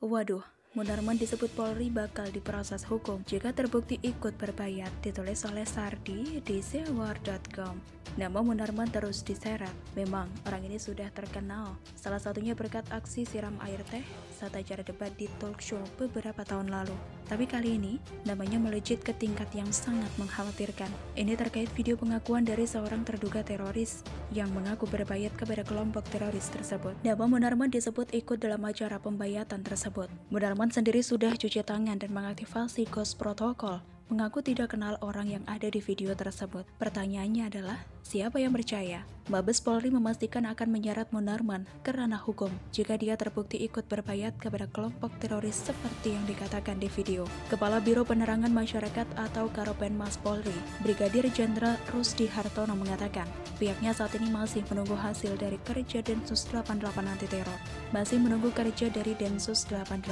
Waduh, Munarman disebut Polri bakal diproses hukum jika terbukti ikut berbayat, ditulis oleh Sardi di sewar.com. Nama Munarman terus diseret. Memang orang ini sudah terkenal, salah satunya berkat aksi siram air teh saat acara debat di talk show beberapa tahun lalu. Tapi kali ini, namanya melejit ke tingkat yang sangat mengkhawatirkan. Ini terkait video pengakuan dari seorang terduga teroris yang mengaku berbayat kepada kelompok teroris tersebut. Nama Munarman disebut ikut dalam acara pembayatan tersebut. Munarman sendiri sudah cuci tangan dan mengaktifasi ghost protokol, mengaku tidak kenal orang yang ada di video tersebut. Pertanyaannya adalah, siapa yang percaya? Mabes Polri memastikan akan menyeret Munarman ke ranah hukum jika dia terbukti ikut berbayat kepada kelompok teroris seperti yang dikatakan di video. Kepala Biro Penerangan Masyarakat atau Karopenmas Polri, Brigadir Jenderal Rusdi Hartono mengatakan, pihaknya saat ini masih menunggu hasil dari kerja Densus 88 anti teror. Masih menunggu kerja dari Densus 88.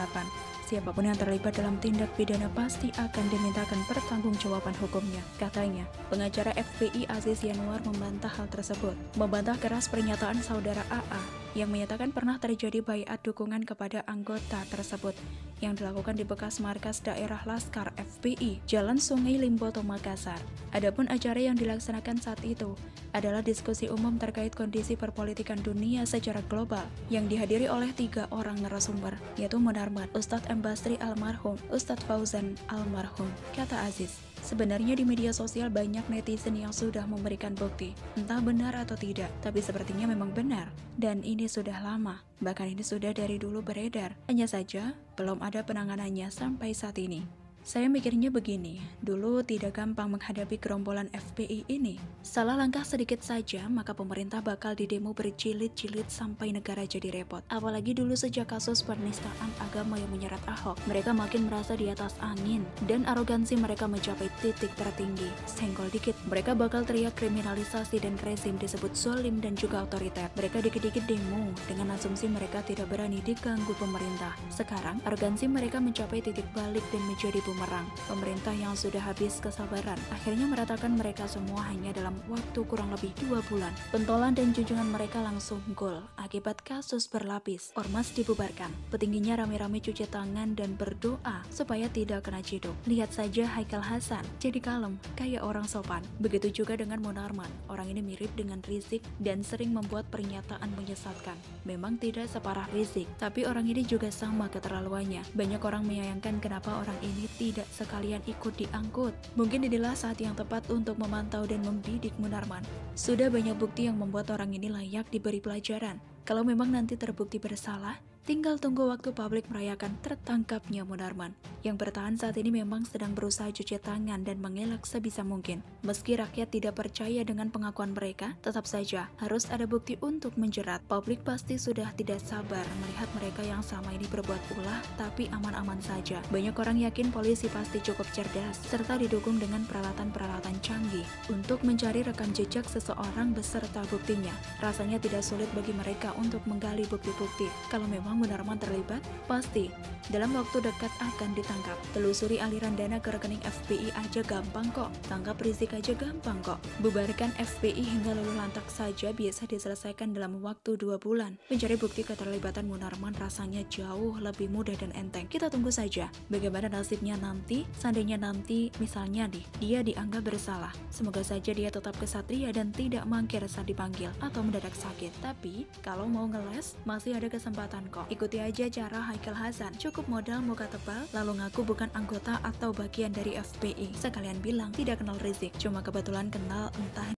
Siapapun yang terlibat dalam tindak pidana pasti akan dimintakan pertanggungjawaban hukumnya, katanya. Pengacara FPI Aziz Yanuar membantah hal tersebut, membantah keras pernyataan saudara AA yang menyatakan pernah terjadi baiat dukungan kepada anggota tersebut yang dilakukan di bekas markas daerah Laskar FPI, Jalan Sungai Limboto, Makassar. Adapun acara yang dilaksanakan saat itu adalah diskusi umum terkait kondisi perpolitikan dunia secara global yang dihadiri oleh 3 orang narasumber, yaitu Munarman, Ustadz M. Basri almarhum, Ustadz Fauzan almarhum, kata Aziz. Sebenarnya di media sosial banyak netizen yang sudah memberikan bukti, entah benar atau tidak, tapi sepertinya memang benar. Dan ini sudah lama, bahkan ini sudah dari dulu beredar, hanya saja belum ada penanganannya sampai saat ini. Saya mikirnya begini, dulu tidak gampang menghadapi gerombolan FPI ini. Salah langkah sedikit saja, maka pemerintah bakal didemo berjilid-jilid sampai negara jadi repot. Apalagi dulu sejak kasus penistaan agama yang menyeret Ahok, mereka makin merasa di atas angin, dan arogansi mereka mencapai titik tertinggi. Senggol dikit, mereka bakal teriak kriminalisasi dan rezim disebut zalim dan juga otoriter. Mereka dikit-dikit demo, dengan asumsi mereka tidak berani diganggu pemerintah. Sekarang, arogansi mereka mencapai titik balik dan menjadi bumerang. Pemerintah yang sudah habis kesabaran akhirnya meratakan mereka semua hanya dalam waktu kurang lebih 2 bulan. Pentolan dan junjungan mereka langsung gol akibat kasus berlapis. Ormas dibubarkan. Petingginya rame-rame cuci tangan dan berdoa supaya tidak kena ciduk. Lihat saja Haikal Hasan jadi kalem kayak orang sopan. Begitu juga dengan Munarman. Orang ini mirip dengan Rizik dan sering membuat pernyataan menyesatkan. Memang tidak separah Rizik, tapi orang ini juga sama keterlaluannya. Banyak orang menyayangkan kenapa orang ini tidak sekalian ikut diangkut. Mungkin inilah saat yang tepat untuk memantau dan membidik Munarman. Sudah banyak bukti yang membuat orang ini layak diberi pelajaran. Kalau memang nanti terbukti bersalah, tinggal tunggu waktu publik merayakan tertangkapnya Munarman. Yang bertahan saat ini memang sedang berusaha cuci tangan dan mengelak sebisa mungkin. Meski rakyat tidak percaya dengan pengakuan mereka, tetap saja harus ada bukti untuk menjerat. Publik pasti sudah tidak sabar melihat mereka yang selama ini berbuat ulah tapi aman-aman saja. Banyak orang yakin polisi pasti cukup cerdas serta didukung dengan peralatan-peralatan canggih untuk mencari rekam jejak seseorang beserta buktinya. Rasanya tidak sulit bagi mereka untuk menggali bukti-bukti. Kalau memang Munarman terlibat, pasti dalam waktu dekat akan ditangkap. Telusuri aliran dana ke rekening FPI aja gampang kok. Tangkap Rizik aja gampang kok. Bubarkan FPI hingga lalu lantak saja biasa diselesaikan dalam waktu 2 bulan. Mencari bukti keterlibatan Munarman rasanya jauh lebih mudah dan enteng. Kita tunggu saja bagaimana nasibnya nanti. Seandainya nanti misalnya dia dianggap bersalah, semoga saja dia tetap kesatria dan tidak mangkir saat dipanggil atau mendadak sakit. Tapi kalau mau ngeles masih ada kesempatan kok. Ikuti aja cara Haikal Hasan, cukup modal muka tebal lalu ngaku bukan anggota atau bagian dari FPI. Sekalian bilang tidak kenal Rizik, cuma kebetulan kenal entah.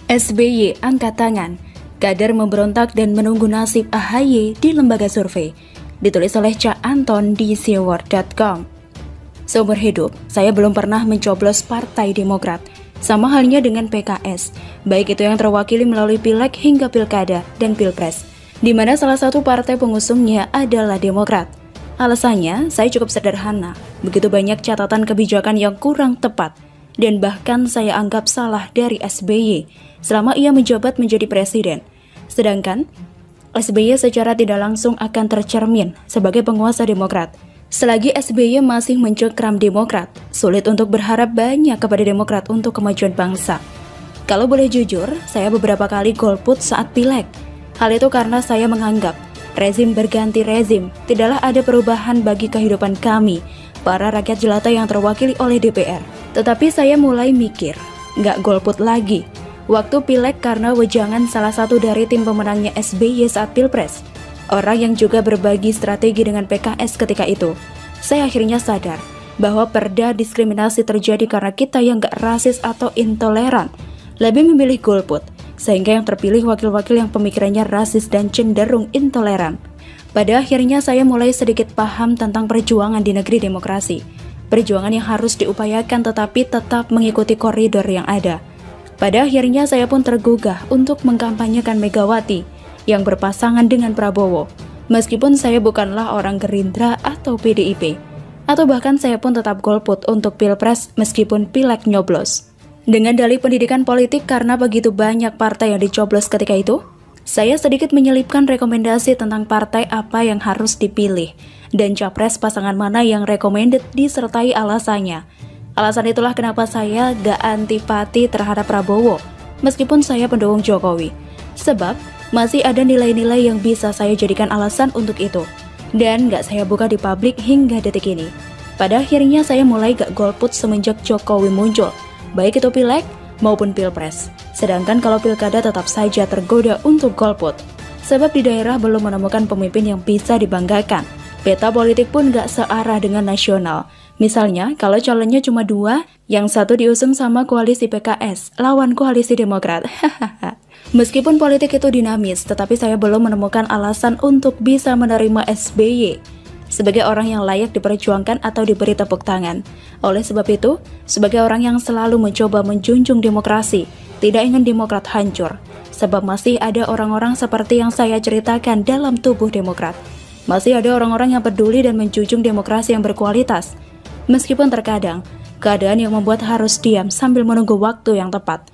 SBY angkat tangan, kader memberontak dan menunggu nasib AHY di lembaga survei. Ditulis oleh Cak Anton di sewar.com. Seumur hidup, saya belum pernah mencoblos Partai Demokrat. Sama halnya dengan PKS, baik itu yang terwakili melalui Pileg hingga Pilkada dan Pilpres, di mana salah satu partai pengusungnya adalah Demokrat. Alasannya, saya cukup sederhana, begitu banyak catatan kebijakan yang kurang tepat, dan bahkan saya anggap salah dari SBY selama ia menjabat menjadi presiden. Sedangkan, SBY secara tidak langsung akan tercermin sebagai penguasa Demokrat. Selagi SBY masih mencengkram Demokrat, sulit untuk berharap banyak kepada Demokrat untuk kemajuan bangsa. Kalau boleh jujur, saya beberapa kali golput saat pileg. Hal itu karena saya menganggap rezim berganti rezim tidaklah ada perubahan bagi kehidupan kami, para rakyat jelata yang terwakili oleh DPR. Tetapi saya mulai mikir, nggak golput lagi. Waktu pileg karena wejangan salah satu dari tim pemenangnya SBY saat Pilpres. Orang yang juga berbagi strategi dengan PKS ketika itu. Saya akhirnya sadar bahwa perda diskriminasi terjadi karena kita yang nggak rasis atau intoleran lebih memilih golput, sehingga yang terpilih wakil-wakil yang pemikirannya rasis dan cenderung intoleran. Pada akhirnya saya mulai sedikit paham tentang perjuangan di negeri demokrasi. Perjuangan yang harus diupayakan tetapi tetap mengikuti koridor yang ada. Pada akhirnya saya pun tergugah untuk mengkampanyekan Megawati yang berpasangan dengan Prabowo. Meskipun saya bukanlah orang Gerindra atau PDIP. Atau bahkan saya pun tetap golput untuk Pilpres meskipun pileg nyoblos. Dengan dalih pendidikan politik karena begitu banyak partai yang dicoblos ketika itu, saya sedikit menyelipkan rekomendasi tentang partai apa yang harus dipilih dan capres pasangan mana yang recommended disertai alasannya. Alasan itulah kenapa saya gak antipati terhadap Prabowo, meskipun saya pendukung Jokowi. Sebab masih ada nilai-nilai yang bisa saya jadikan alasan untuk itu, dan gak saya buka di publik hingga detik ini. Pada akhirnya saya mulai gak golput semenjak Jokowi muncul, baik itu pileg maupun pilpres. Sedangkan kalau pilkada tetap saja tergoda untuk golput, sebab di daerah belum menemukan pemimpin yang bisa dibanggakan. Peta politik pun gak searah dengan nasional. Misalnya, kalau calonnya cuma 2, yang satu diusung sama koalisi PKS, lawan koalisi Demokrat. Meskipun politik itu dinamis, tetapi saya belum menemukan alasan untuk bisa menerima SBY sebagai orang yang layak diperjuangkan atau diberi tepuk tangan. Oleh sebab itu, sebagai orang yang selalu mencoba menjunjung demokrasi, tidak ingin Demokrat hancur, sebab masih ada orang-orang seperti yang saya ceritakan dalam tubuh Demokrat. Masih ada orang-orang yang peduli dan menjunjung demokrasi yang berkualitas, meskipun terkadang keadaan yang membuat harus diam sambil menunggu waktu yang tepat.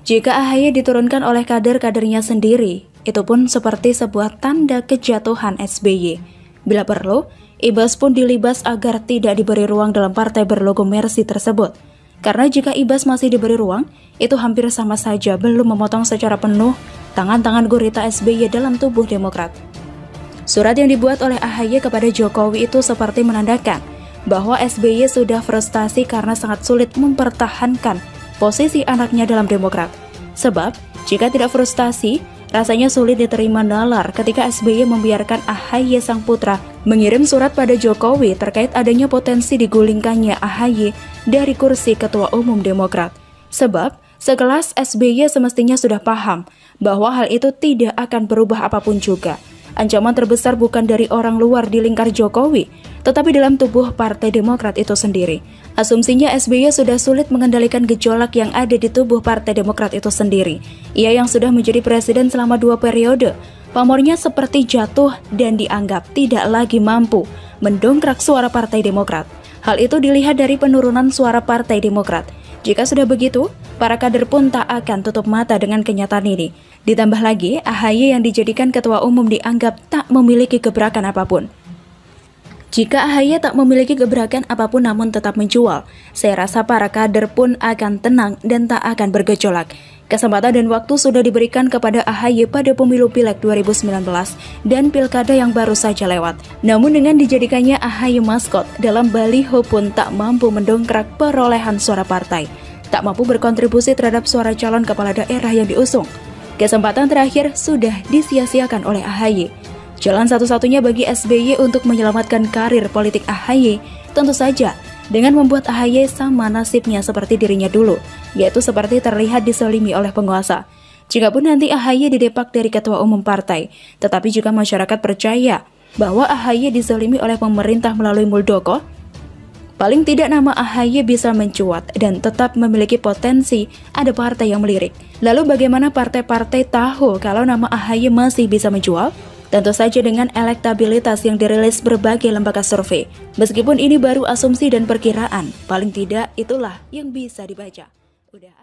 Jika AHY diturunkan oleh kader-kadernya sendiri, itu pun seperti sebuah tanda kejatuhan SBY. Bila perlu, Ibas pun dilibas agar tidak diberi ruang dalam partai berlogo Mercy tersebut. Karena jika Ibas masih diberi ruang, itu hampir sama saja belum memotong secara penuh tangan-tangan gurita SBY dalam tubuh Demokrat. Surat yang dibuat oleh AHY kepada Jokowi itu seperti menandakan bahwa SBY sudah frustasi karena sangat sulit mempertahankan posisi anaknya dalam Demokrat. Sebab, jika tidak frustasi, rasanya sulit diterima nalar ketika SBY membiarkan AHY sang putra mengirim surat pada Jokowi terkait adanya potensi digulingkannya AHY dari kursi Ketua Umum Demokrat. Sebab, sekelas SBY semestinya sudah paham bahwa hal itu tidak akan berubah apapun juga. Ancaman terbesar bukan dari orang luar di lingkar Jokowi, tetapi dalam tubuh Partai Demokrat itu sendiri. Asumsinya SBY sudah sulit mengendalikan gejolak yang ada di tubuh Partai Demokrat itu sendiri. Ia yang sudah menjadi presiden selama 2 periode, pamornya seperti jatuh dan dianggap tidak lagi mampu mendongkrak suara Partai Demokrat. Hal itu dilihat dari penurunan suara Partai Demokrat. Jika sudah begitu, para kader pun tak akan tutup mata dengan kenyataan ini. Ditambah lagi, AHY yang dijadikan ketua umum dianggap tak memiliki gebrakan apapun. Jika AHY tak memiliki gebrakan apapun namun tetap menjual, saya rasa para kader pun akan tenang dan tak akan bergejolak. Kesempatan dan waktu sudah diberikan kepada AHY pada pemilu Pileg 2019 dan Pilkada yang baru saja lewat. Namun dengan dijadikannya AHY maskot, dalam baliho pun tak mampu mendongkrak perolehan suara partai, tak mampu berkontribusi terhadap suara calon kepala daerah yang diusung. Kesempatan terakhir sudah disia-siakan oleh AHY. Jalan satu-satunya bagi SBY untuk menyelamatkan karir politik AHY tentu saja dengan membuat AHY sama nasibnya seperti dirinya dulu, yaitu seperti terlihat diselimi oleh penguasa. Jikapun nanti AHY didepak dari ketua umum partai, tetapi jika masyarakat percaya bahwa AHY dizalimi oleh pemerintah melalui Muldoko, paling tidak nama AHY bisa mencuat dan tetap memiliki potensi ada partai yang melirik. Lalu bagaimana partai-partai tahu kalau nama AHY masih bisa menjual? Tentu saja dengan elektabilitas yang dirilis berbagai lembaga survei. Meskipun ini baru asumsi dan perkiraan, paling tidak itulah yang bisa dibaca. Udah.